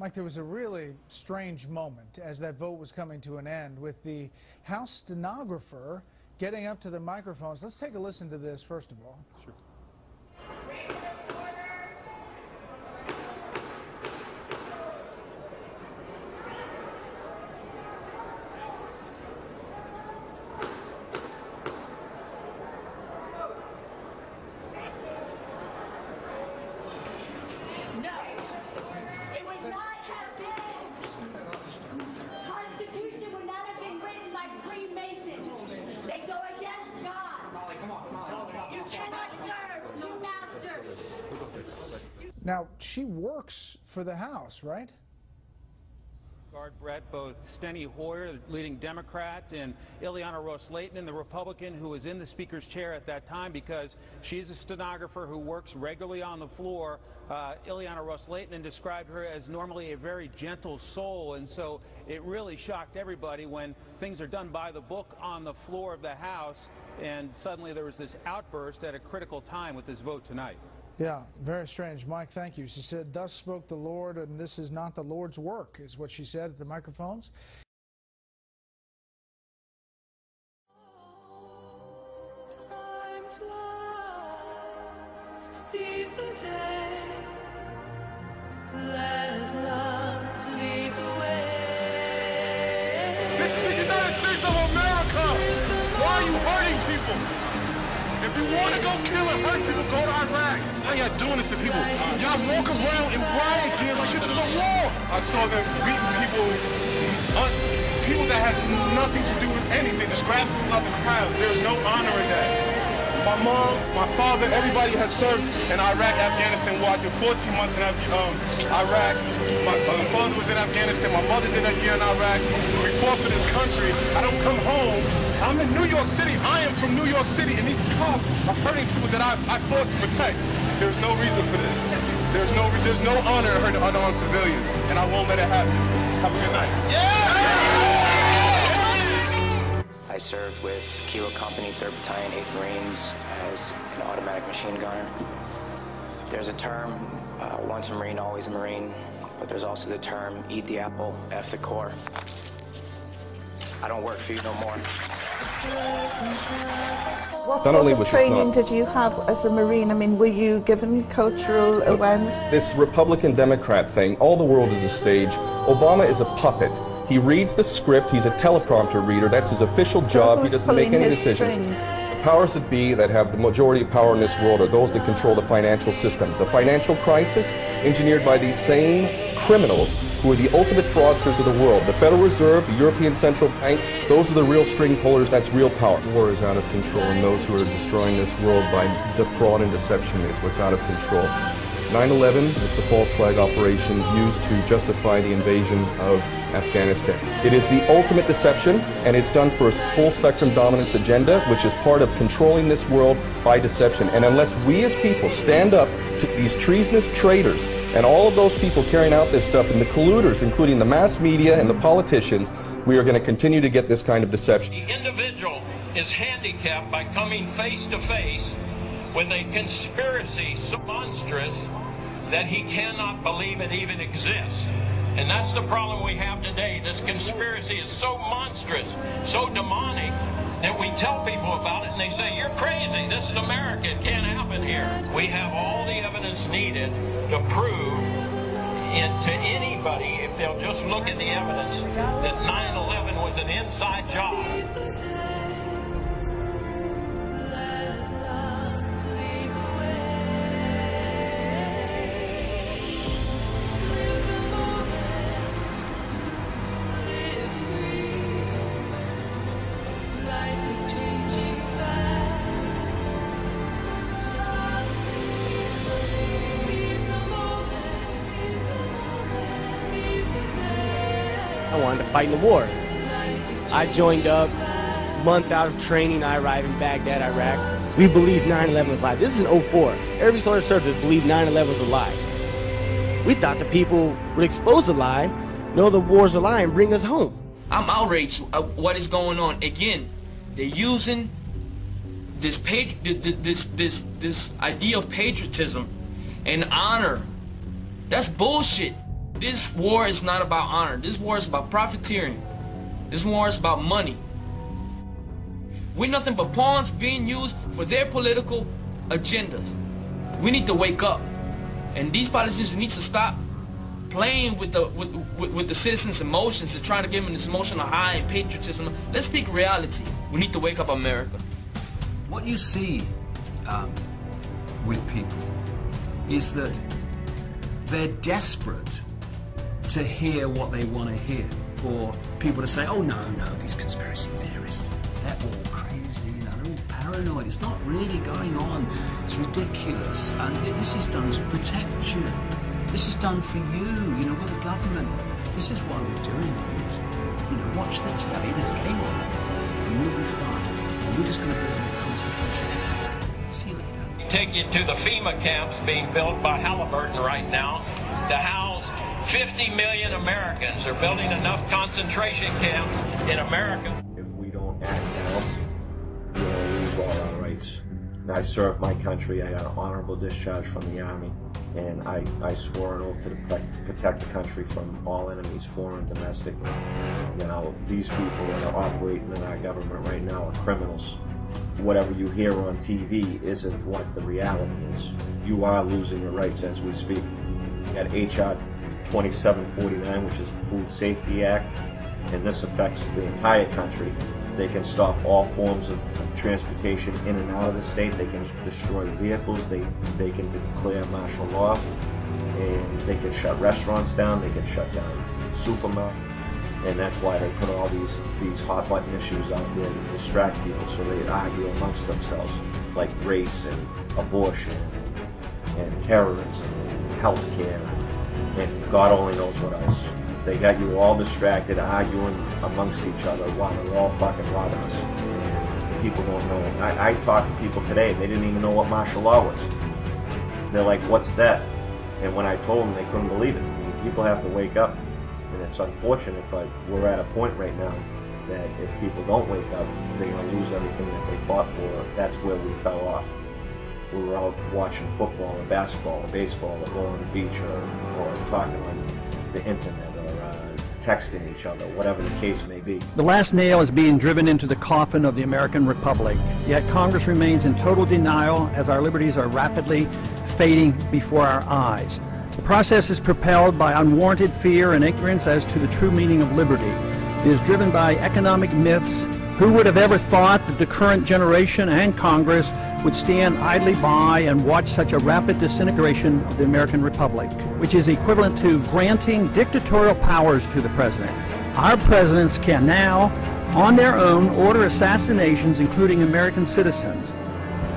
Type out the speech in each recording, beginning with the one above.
Mike, there was a really strange moment as that vote was coming to an end with the House stenographer getting up to the microphones. Let's take a listen to this first of all. Sure. Now, she works for the House, right? Brett, both Steny Hoyer, the leading Democrat, and Ileana Ros-Lehtinen, the Republican who was in the Speaker's chair at that time, because she's a stenographer who works regularly on the floor. Ileana Ros-Lehtinen described her as normally a very gentle soul, and so it really shocked everybody when things are done by the book on the floor of the House, and suddenly there was this outburst at a critical time with this vote tonight. Yeah, very strange. Mike, thank you. She said, "Thus spoke the Lord, and this is not the Lord's work," is what she said at the microphones. Time flies, seize the day, let love lead the way. This is the United States of America. Why are you hurting people? If you want to go kill and hurt people, go to Iraq. Why y'all doing this to people? Y'all walk around in riot gear like this is a war. I saw them beating people that had nothing to do with anything, just grabbing people out the crowd. There's no honor in that. My mom, my father, everybody has served in Iraq, Afghanistan. Well, I did 14 months in Iraq. My father was in Afghanistan. My mother did a year in Iraq. We fought for this country. I don't come home. I'm in New York City. I am from New York City, and these cops are hurting people that I fought to protect. There's no reason for this. There's no honor in hurting unarmed civilians, and I won't let it happen. Have a good night. I served with Kilo Company, 3rd Battalion, 8th Marines as an automatic machine gunner. There's a term, once a Marine, always a Marine, but there's also the term, eat the apple, F the core. I don't work for you no more. What sort of training did you have as a Marine? I mean, were you given cultural awareness? This Republican-Democrat thing, all the world is a stage. Obama is a puppet. He reads the script, he's a teleprompter reader, that's his official job, he doesn't make any decisions. The powers that be that have the majority of power in this world are those that control the financial system. The financial crisis, engineered by these same criminals who are the ultimate fraudsters of the world. The Federal Reserve, the European Central Bank, those are the real string pullers, that's real power. War is out of control, and those who are destroying this world by the fraud and deception is what's out of control. 9/11 is the false flag operation used to justify the invasion of Afghanistan. It is the ultimate deception, and it's done for a full spectrum dominance agenda, which is part of controlling this world by deception. And unless we as people stand up to these treasonous traitors and all of those people carrying out this stuff, and the colluders, including the mass media and the politicians, we are going to continue to get this kind of deception. The individual is handicapped by coming face to face with a conspiracy so monstrous that he cannot believe it even exists. And that's the problem we have today. This conspiracy is so monstrous, so demonic, that we tell people about it and they say, "You're crazy. This is America. It can't happen here." We have all the evidence needed to prove to anybody, if they'll just look at the evidence, that 9/11 was an inside job. I wanted to fight in the war. I joined up, month out of training, I arrived in Baghdad, Iraq. We believed 9/11 was a lie. This is in 04. Every soldier served believed 9/11 was a lie. We thought the people would expose the lie, know the war's a lie, and bring us home. I'm outraged at what is going on. Again, they're using this idea of patriotism and honor. That's bullshit. This war is not about honor. This war is about profiteering. This war is about money. We're nothing but pawns being used for their political agendas. We need to wake up. And these politicians need to stop playing with the citizens' emotions and trying to give them this emotional high and patriotism. Let's speak reality. We need to wake up America. What you see with people is that they're desperate to hear what they want to hear, for people to say, oh no, these conspiracy theorists, they're all crazy, they're all paranoid, it's not really going on, it's ridiculous, and this is done to protect you, this is done for you, we're the government, this is why we're doing it, watch the telly, there's game on, and we'll be fine, and we're just going to build a concentration camp. See you later. Take you to the FEMA camps being built by Halliburton right now to house 50 million Americans. They're building enough concentration camps in America. If we don't act now, we're going to lose all our rights. And I served my country. I got an honorable discharge from the Army, and I swore an oath to protect the country from all enemies, foreign and domestic. Now, these people that are operating in our government right now are criminals. Whatever you hear on TV isn't what the reality is. You are losing your rights as we speak. You got HR 2749, which is the Food Safety Act, and this affects the entire country. They can stop all forms of transportation in and out of the state. They can destroy vehicles. They can declare martial law, and they can shut restaurants down. They can shut down supermarkets. And that's why they put all these hot button issues out there to distract people, so they argue amongst themselves, like race and abortion and terrorism and healthcare and God only knows what else. They got you all distracted, arguing amongst each other while they're all fucking robbing us. And people don't know. I talked to people today, they didn't even know what martial law was. They're like, what's that? And when I told them, they couldn't believe it. I mean, people have to wake up. And it's unfortunate, but we're at a point right now that if people don't wake up, they're going to lose everything that they fought for. That's where we fell off. We were out watching football or basketball or baseball or going on the beach or talking on the internet or texting each other, whatever the case may be. The last nail is being driven into the coffin of the American Republic, yet Congress remains in total denial as our liberties are rapidly fading before our eyes. The process is propelled by unwarranted fear and ignorance as to the true meaning of liberty. It is driven by economic myths. Who would have ever thought that the current generation and Congress would stand idly by and watch such a rapid disintegration of the American Republic, which is equivalent to granting dictatorial powers to the president. Our presidents can now, on their own, order assassinations, including American citizens,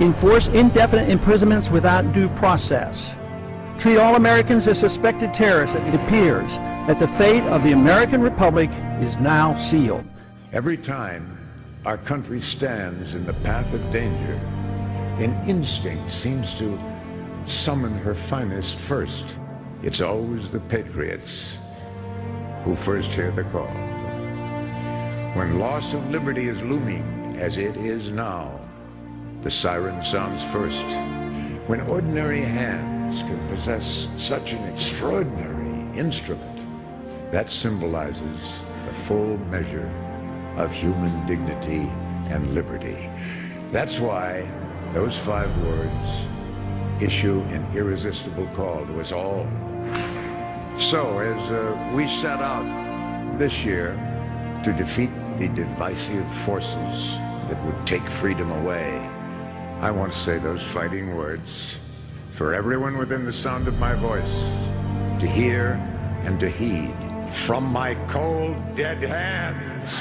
enforce indefinite imprisonments without due process, treat all Americans as suspected terrorists. It appears that the fate of the American Republic is now sealed. Every time our country stands in the path of danger, an instinct seems to summon her finest first. It's always the patriots who first hear the call. When loss of liberty is looming, as it is now, the siren sounds first. When ordinary hands can possess such an extraordinary instrument, that symbolizes the full measure of human dignity and liberty. That's why those 5 words issue an irresistible call to us all. So as we set out this year to defeat the divisive forces that would take freedom away, I want to say those fighting words for everyone within the sound of my voice to hear and to heed. From my cold, dead hands.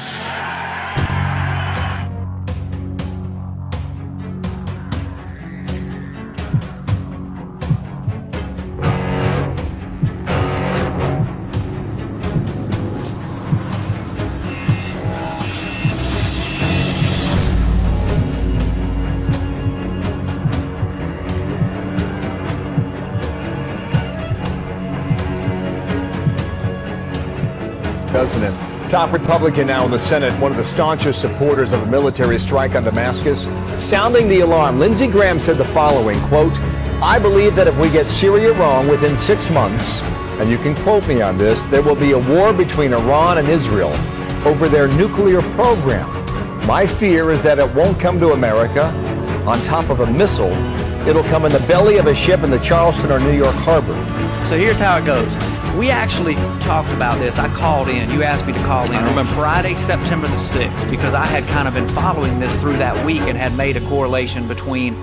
President. Top Republican now in the Senate, one of the staunchest supporters of a military strike on Damascus, sounding the alarm. Lindsey Graham said the following, quote, "I believe that if we get Syria wrong within 6 months, and you can quote me on this, there will be a war between Iran and Israel over their nuclear program. My fear is that it won't come to America on top of a missile. It'll come in the belly of a ship in the Charleston or New York harbor. So here's how it goes. We actually talked about this. I called in. You asked me to call in on Friday, September the 6th, because I had kind of been following this through that week and had made a correlation between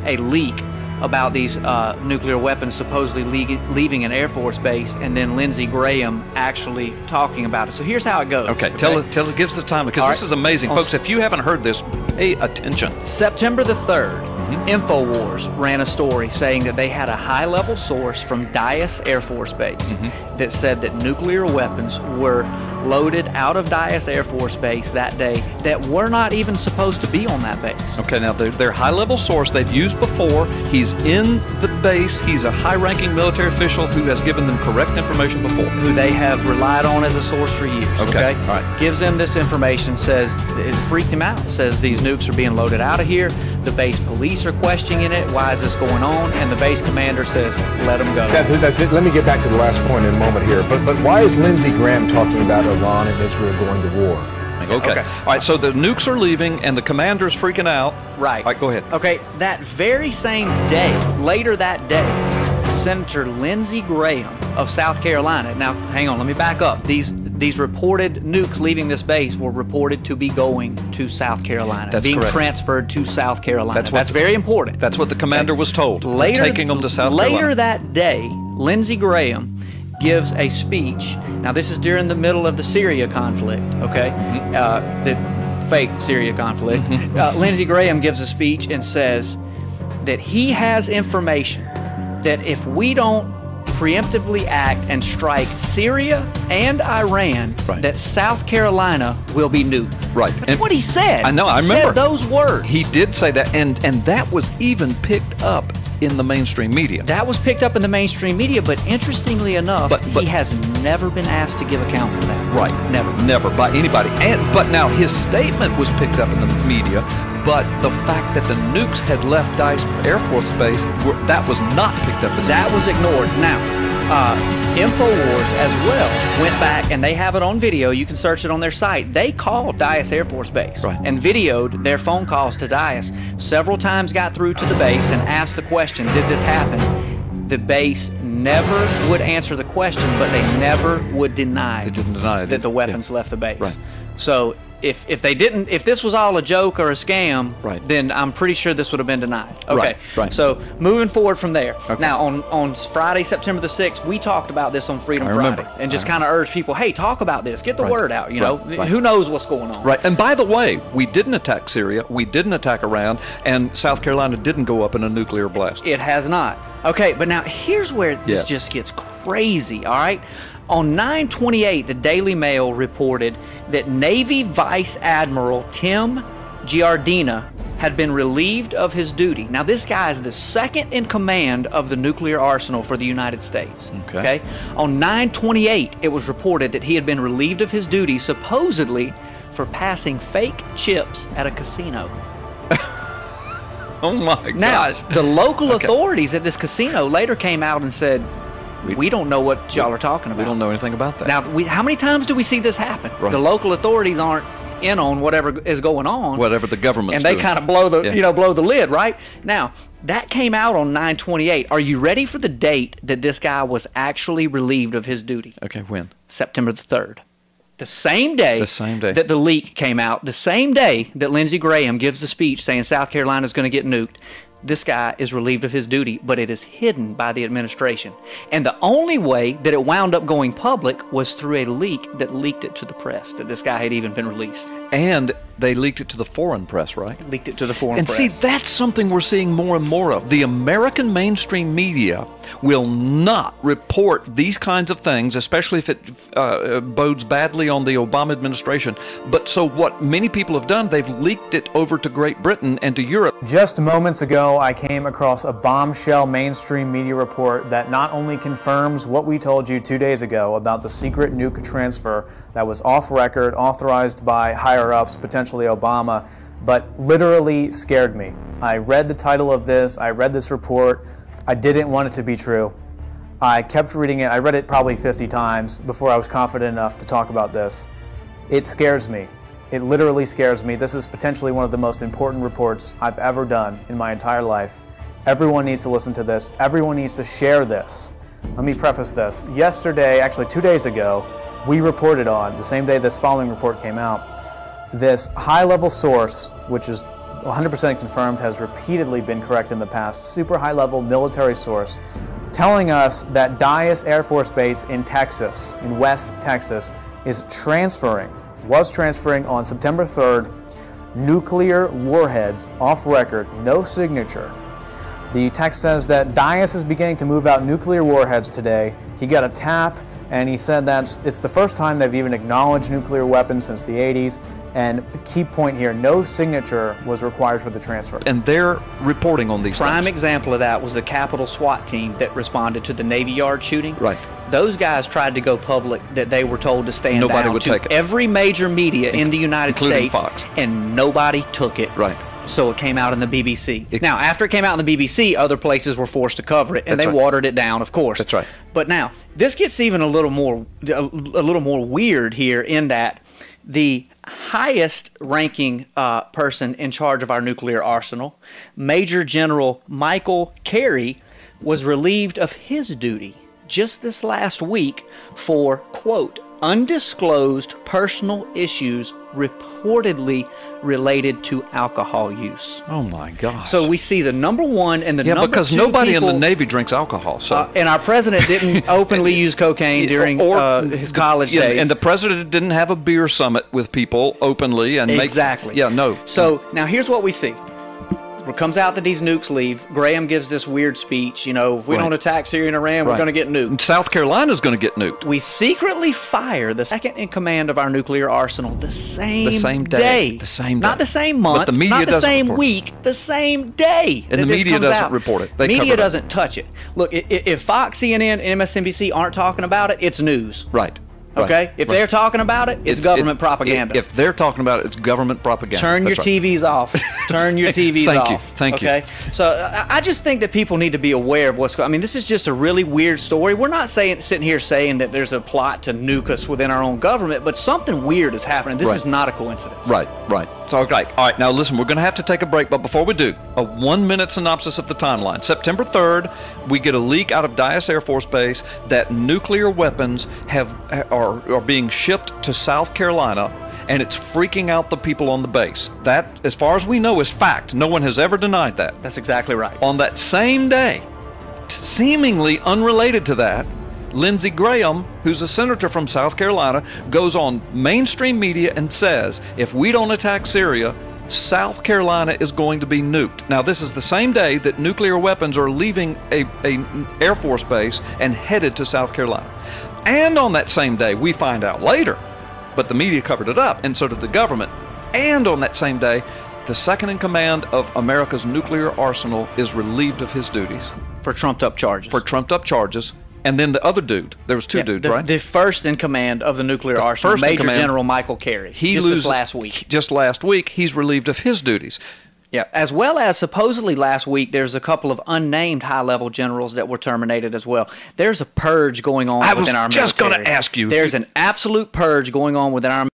a leak about these nuclear weapons supposedly leaving an Air Force base, and then Lindsey Graham actually talking about it. So here's how it goes. Okay, tell us, give us the time, because this is amazing. Folks, if you haven't heard this, pay attention. September the 3rd, InfoWars ran a story saying that they had a high-level source from Dyess Air Force Base that said that nuclear weapons were loaded out of Dyess Air Force Base that day that were not even supposed to be on that base. Okay, now their high-level source they've used before. He's in the base. He's a high-ranking military official who has given them correct information before. Who they have relied on as a source for years. Okay, all right. Gives them this information, says it freaked him out, says these nukes are being loaded out of here. The base police are questioning it. Why is this going on? And the base commander says, let them go. That's it. Let me get back to the last point in a moment here. But why is Lindsey Graham talking about Iran and Israel going to war? Okay. All right, so the nukes are leaving and the commander's freaking out. Right. All right, go ahead. Okay, that very same day, later that day, Senator Lindsey Graham of South Carolina. Now, hang on, let me back up. These reported nukes leaving this base were reported to be going to South Carolina, That's being correct. transferred to South Carolina. That's very important. That's what the commander was told. Later, taking them to South Carolina. Later that day, Lindsey Graham gives a speech. Now, this is during the middle of the Syria conflict, okay? The fake Syria conflict. Lindsey Graham gives a speech and says that he has information that if we don't preemptively act and strike Syria and Iran, that South Carolina will be nuked. Right. That's what he said. I know, I remember. He said those words. He did say that, and that was even picked up in the mainstream media. That was picked up in the mainstream media, but interestingly enough, he has never been asked to give account for that. Right. Never. Never, by anybody. But now his statement was picked up in the media, but the fact that the nukes had left Dyess Air Force Base, that was not picked up in the media. That was ignored. Now, InfoWars as well went back, and they have it on video. You can search it on their site. They called Dyess Air Force Base and videoed their phone calls to Dyess. Several times got through to the base and asked the question, did this happen? The base never would answer the question, but they never would deny, that the weapons left the base. Right. So if this was all a joke or a scam, then I'm pretty sure this would have been denied. Okay. Right. So moving forward from there. Now on Friday, September the 6th, we talked about this on Freedom Friday and just kind of urged people, hey, talk about this, get the word out. You know, who knows what's going on. Right. And by the way, we didn't attack Syria, we didn't attack Iran, and South Carolina didn't go up in a nuclear blast. It has not. Okay, but now here's where this just gets crazy. All right. On 9/28, the Daily Mail reported that Navy Vice Admiral Tim Giardina had been relieved of his duty. Now, this guy is the second in command of the nuclear arsenal for the United States. Okay? On 9/28, it was reported that he had been relieved of his duty, supposedly for passing fake chips at a casino. Oh my gosh. Now, the local authorities at this casino later came out and said, we don't know what y'all are talking about. We don't know anything about that. Now, how many times do we see this happen? The local authorities aren't in on whatever is going on. Whatever the government's and they doing. kind of blow the blow the lid, right? Now, that came out on 9/28. Are you ready for the date that this guy was actually relieved of his duty? Okay, when? September the 3rd. The same day that the leak came out, the same day that Lindsey Graham gives the speech saying South Carolina is going to get nuked, this guy is relieved of his duty, but it is hidden by the administration. And the only way that it wound up going public was through a leak that leaked it to the press, that this guy had even been released. And they leaked it to the foreign press, right? Leaked it to the foreign press. And see, that's something we're seeing more and more of. The American mainstream media will not report these kinds of things, especially if it bodes badly on the Obama administration. But so what many people have done, they've leaked it over to Great Britain and to Europe. Just moments ago, I came across a bombshell mainstream media report that not only confirms what we told you 2 days ago about the secret nuke transfer that was off record, authorized by higher-ups, potentially Obama, but literally scared me. I read the title of this, I read this report, I didn't want it to be true. I kept reading it. I read it probably 50 times before I was confident enough to talk about this. It scares me. It literally scares me. This is potentially one of the most important reports I've ever done in my entire life. Everyone needs to listen to this. Everyone needs to share this. Let me preface this. Yesterday, actually 2 days ago, we reported on, the same day this following report came out, this high-level source, which is 100% confirmed, has repeatedly been correct in the past, super high-level military source, telling us that Dyess Air Force Base in Texas, in West Texas, was transferring on September 3rd, nuclear warheads off record, no signature. The text says that Dyess is beginning to move out nuclear warheads today. He got a tap, and he said that it's the first time they've even acknowledged nuclear weapons since the 80s. And key point here, no signature was required for the transfer. And they're reporting on these Prime things. example of that was the Capitol SWAT team that responded to the Navy Yard shooting. Right. Those guys tried to go public that they were told to stand Nobody down would to take it. every major media in the United including States, Fox. and nobody took it. Right. So it came out in the BBC. Now, after it came out in the BBC, other places were forced to cover it, and That's they right. watered it down, of course. That's right. But now, this gets even a little more weird here in that the highest ranking person in charge of our nuclear arsenal, Major General Michael Carey, was relieved of his duty just this last week for, quote, undisclosed personal issues reportedly related to alcohol use. Oh my gosh. So we see the number one and the number two because nobody people, in the Navy drinks alcohol. So and our president didn't openly use cocaine during his college days. And the president didn't have a beer summit with people openly and exactly. No. So now here's what we see. It comes out that these nukes leave. Graham gives this weird speech, you know, if we don't attack Syria and Iran, we're going to get nuked. And South Carolina's going to get nuked. We secretly fire the second in command of our nuclear arsenal the same day. The same day. Not the same month, But the media not the doesn't same report week, the same day. And the media doesn't report it. They media cover it up. doesn't touch it. Look, if Fox, CNN, and MSNBC aren't talking about it, it's news. Right. Okay? If they're talking about it, it's government propaganda. If they're talking about it, it's government propaganda. Turn your TVs off. Turn your TVs off. Thank you. Okay? So I just think that people need to be aware of what's going on. I mean, this is just a really weird story. We're not sitting here saying that there's a plot to nuke us within our own government, but something weird is happening. This is not a coincidence. Right. So, okay. All right, now listen, we're going to have to take a break, but before we do, a 1-minute synopsis of the timeline. September 3rd, we get a leak out of Dyess Air Force Base that nuclear weapons are being shipped to South Carolina, and it's freaking out the people on the base. That, as far as we know, is fact. No one has ever denied that. That's exactly right. On that same day, seemingly unrelated to that, Lindsey Graham, who's a senator from South Carolina, goes on mainstream media and says, if we don't attack Syria, South Carolina is going to be nuked. Now, this is the same day that nuclear weapons are leaving a Air Force base and headed to South Carolina. And on that same day, we find out later, but the media covered it up, and so did the government. And on that same day, the second in command of America's nuclear arsenal is relieved of his duties. For trumped-up charges. And then the other dude, there was two dudes, right? The first in command of the nuclear arsenal, Major General Michael Carey, this last week. Just last week, he's relieved of his duties. Yeah, as well as supposedly last week, there's a couple of unnamed high-level generals that were terminated as well. There's a purge going on within our military. I was just going to ask you. There's an absolute purge going on within our